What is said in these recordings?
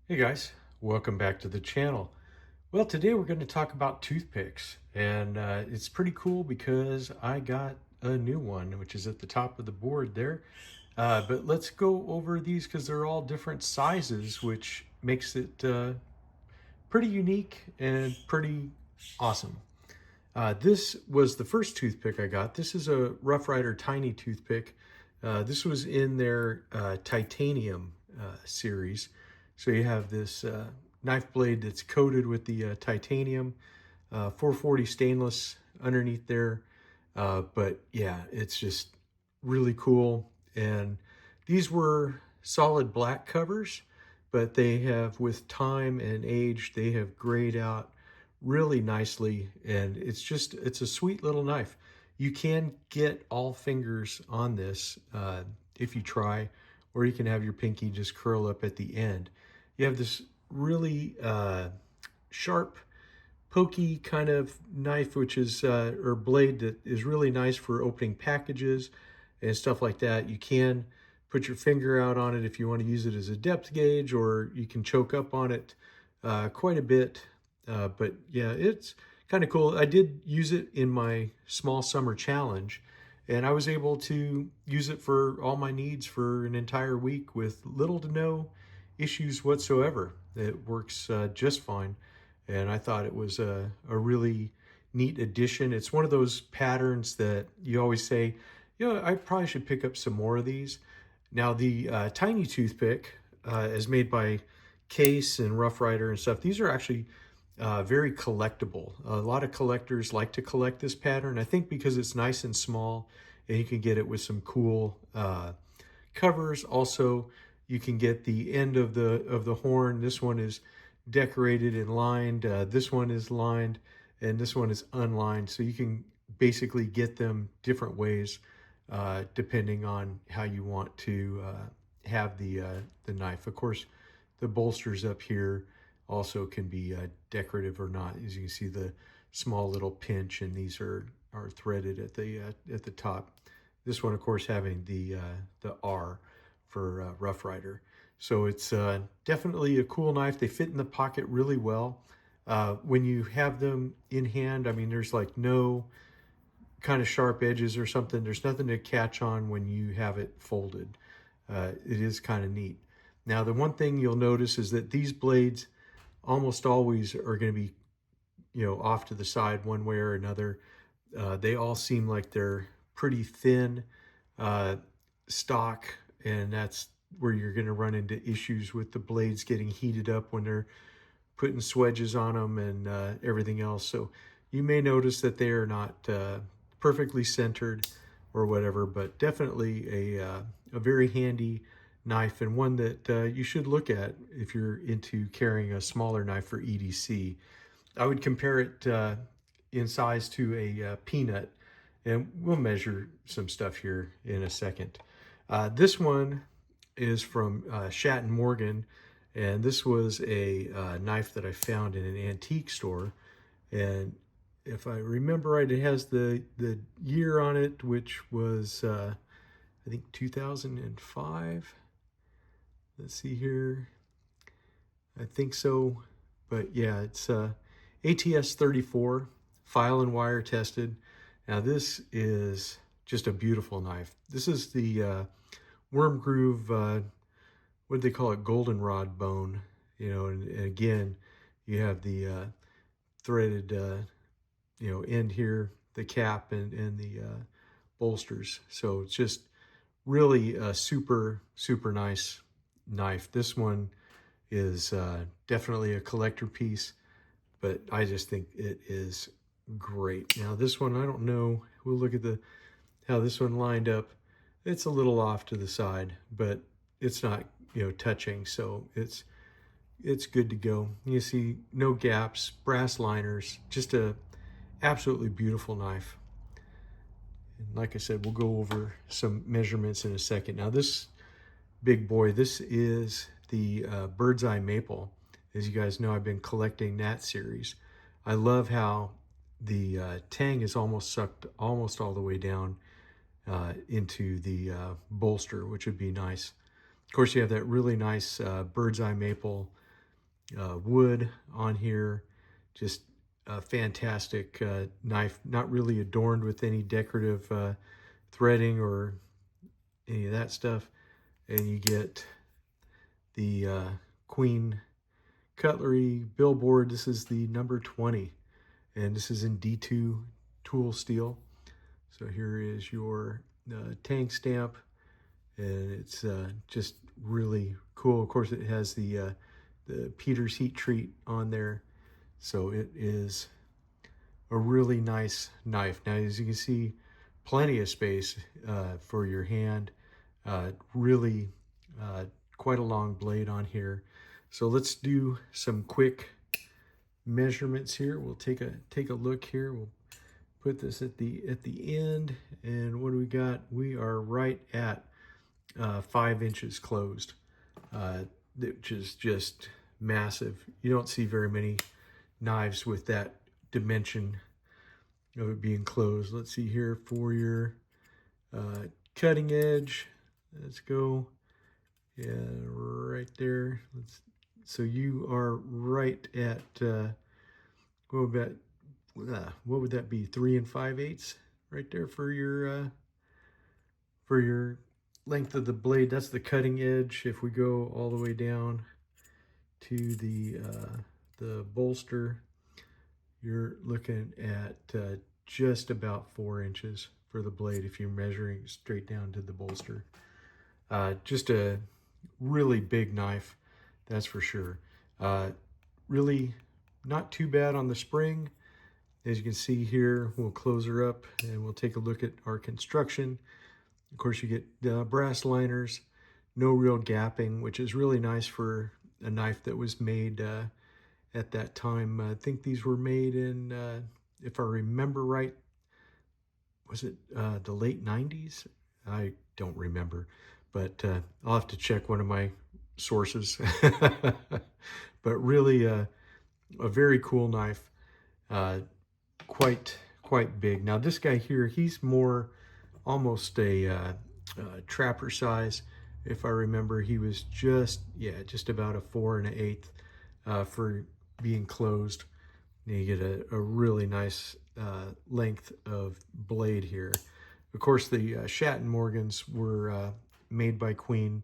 Hey guys, welcome back to the channel. Well, today we're going to talk about toothpicks, and it's pretty cool because I got a new one, which is at the top of the board there. But let's go over these because they're all different sizes, which makes it pretty unique and pretty awesome. This was the first toothpick I got. This is a Rough Rider Tiny Toothpick. This was in their titanium series. So you have this knife blade that's coated with the titanium, 440 stainless underneath there. But yeah, it's just really cool. And these were solid black covers, but they have, with time and age, they have grayed out really nicely. And it's a sweet little knife. You can get all fingers on this if you try, or you can have your pinky just curl up at the end. You have this really sharp, pokey kind of knife, which is, or blade that is really nice for opening packages and stuff like that. You can put your finger out on it if you want to use it as a depth gauge, or you can choke up on it quite a bit. But yeah, it's kind of cool. I did use it in my small summer challenge, and I was able to use it for all my needs for an entire week with little to no issues whatsoever. It works just fine, and I thought it was a really neat addition. It's one of those patterns that you always say, you know, I probably should pick up some more of these. Now, the tiny toothpick is made by Case and Rough Rider and stuff. These are actually very collectible. A lot of collectors like to collect this pattern. I think because it's nice and small, and you can get it with some cool covers. Also, you can get the end of the horn. This one is decorated and lined. This one is lined, and this one is unlined. So you can basically get them different ways depending on how you want to have the knife. Of course, the bolsters up here also can be decorative or not. As you can see, the small little pinch, and these are threaded at the top. This one, of course, having the R for Rough Rider. So it's definitely a cool knife. They fit in the pocket really well. When you have them in hand, I mean, there's like no kind of sharp edges or something. There's nothing to catch on when you have it folded. It is kind of neat. Now, the one thing you'll notice is that these blades almost always are going to be, you know, off to the side one way or another. They all seem like they're pretty thin stock, and that's where you're going to run into issues with the blades getting heated up when they're putting swedges on them and everything else. So you may notice that they are not perfectly centered or whatever, but definitely a very handy knife, and one that you should look at if you're into carrying a smaller knife for EDC. I would compare it in size to a peanut, and we'll measure some stuff here in a second. This one is from Shat & Morgan, and this was a knife that I found in an antique store. And if I remember right, it has the year on it, which was I think 2005. Let's see here. I think so. But yeah, it's ATS 34, file and wire tested. Now this is just a beautiful knife. This is the worm groove, what do they call it? Goldenrod bone. You know, and again, you have the threaded, you know, end here, the cap and the bolsters. So it's just really a super, super nice knife. This one is definitely a collector piece, but I just think it is great. Now this one, I don't know, we'll look at how this one lined up. It's a little off to the side, but it's not, you know, touching, so it's good to go. You see no gaps, brass liners, just a absolutely beautiful knife. And like I said, we'll go over some measurements in a second. Now this big boy, this is the Bird's Eye Maple. As you guys know, I've been collecting that series. I love how the tang is almost sucked almost all the way down into the bolster, which would be nice. Of course, you have that really nice Bird's Eye Maple wood on here. Just a fantastic knife, not really adorned with any decorative threading or any of that stuff. And you get the Queen cutlery billboard. This is the number 20, and this is in D2 tool steel. So here is your tank stamp, and it's just really cool. Of course, it has the Peter's heat treat on there, so it is a really nice knife. Now, as you can see, plenty of space for your hand. Really quite a long blade on here. So let's do some quick measurements here. We'll take a look here. We'll put this at the end, and what do we got? We are right at 5 inches closed, which is just massive. You don't see very many knives with that dimension of it being closed. Let's see here for your cutting edge. Let's go. Yeah, right there. So you are right at what would that be? 3 5/8 right there for your length of the blade. That's the cutting edge. If we go all the way down to the bolster, you're looking at just about 4 inches for the blade if you're measuring straight down to the bolster. Just a really big knife, that's for sure. Really not too bad on the spring. As you can see here, we'll close her up and we'll take a look at our construction. Of course, you get brass liners, no real gapping, which is really nice for a knife that was made at that time. I think these were made in, if I remember right, was it the late 90s? I don't remember, but I'll have to check one of my sources. But really a very cool knife, quite big. Now this guy here, he's more almost a trapper size. If I remember, he was just about a 4 1/8 for being closed. And you get a really nice length of blade here. Of course, the Shatton Morgans were made by Queen,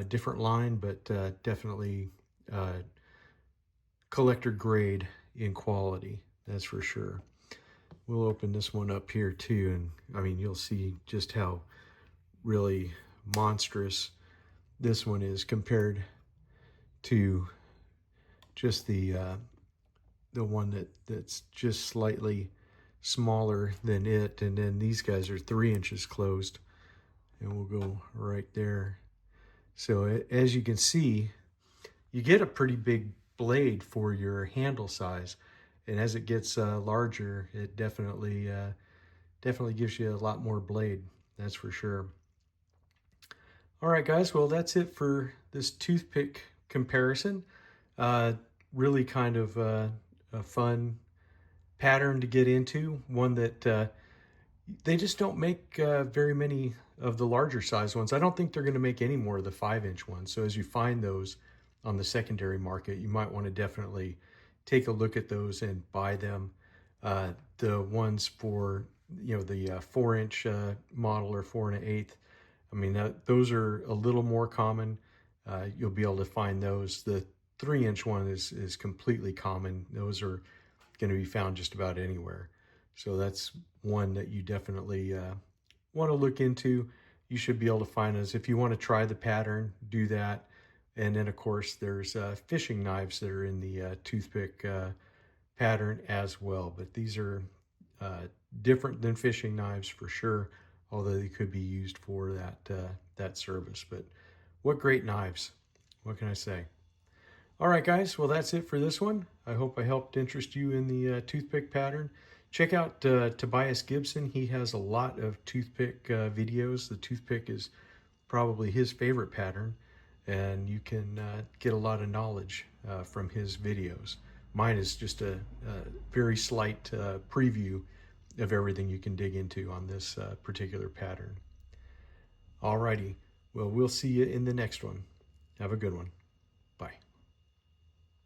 different line, but definitely collector grade in quality, that's for sure. We'll open this one up here too, and I mean, you'll see just how really monstrous this one is compared to just the one that's just slightly smaller than it. And then these guys are 3 inches closed, and we'll go right there. So as you can see, you get a pretty big blade for your handle size, and as it gets larger, it definitely gives you a lot more blade, that's for sure. All right, guys, well, that's it for this toothpick comparison. Really kind of a fun pattern to get into, one that they just don't make very many of the larger size ones. I don't think they're going to make any more of the 5-inch ones. So as you find those on the secondary market, you might want to definitely take a look at those and buy them. The ones for, the 4-inch model or 4 1/8, I mean, those are a little more common. You'll be able to find those. The 3-inch one is completely common. Those are going to be found just about anywhere. So that's one that you definitely want to look into. You should be able to find those. If you want to try the pattern, do that. And then, of course, there's fishing knives that are in the toothpick pattern as well. But these are different than fishing knives for sure, although they could be used for that service. But what great knives. What can I say? All right, guys. Well, that's it for this one. I hope I helped interest you in the toothpick pattern. Check out Tobias Gibson. He has a lot of toothpick videos. The toothpick is probably his favorite pattern, and you can get a lot of knowledge from his videos. Mine is just a very slight preview of everything you can dig into on this particular pattern. Alrighty, well, we'll see you in the next one. Have a good one.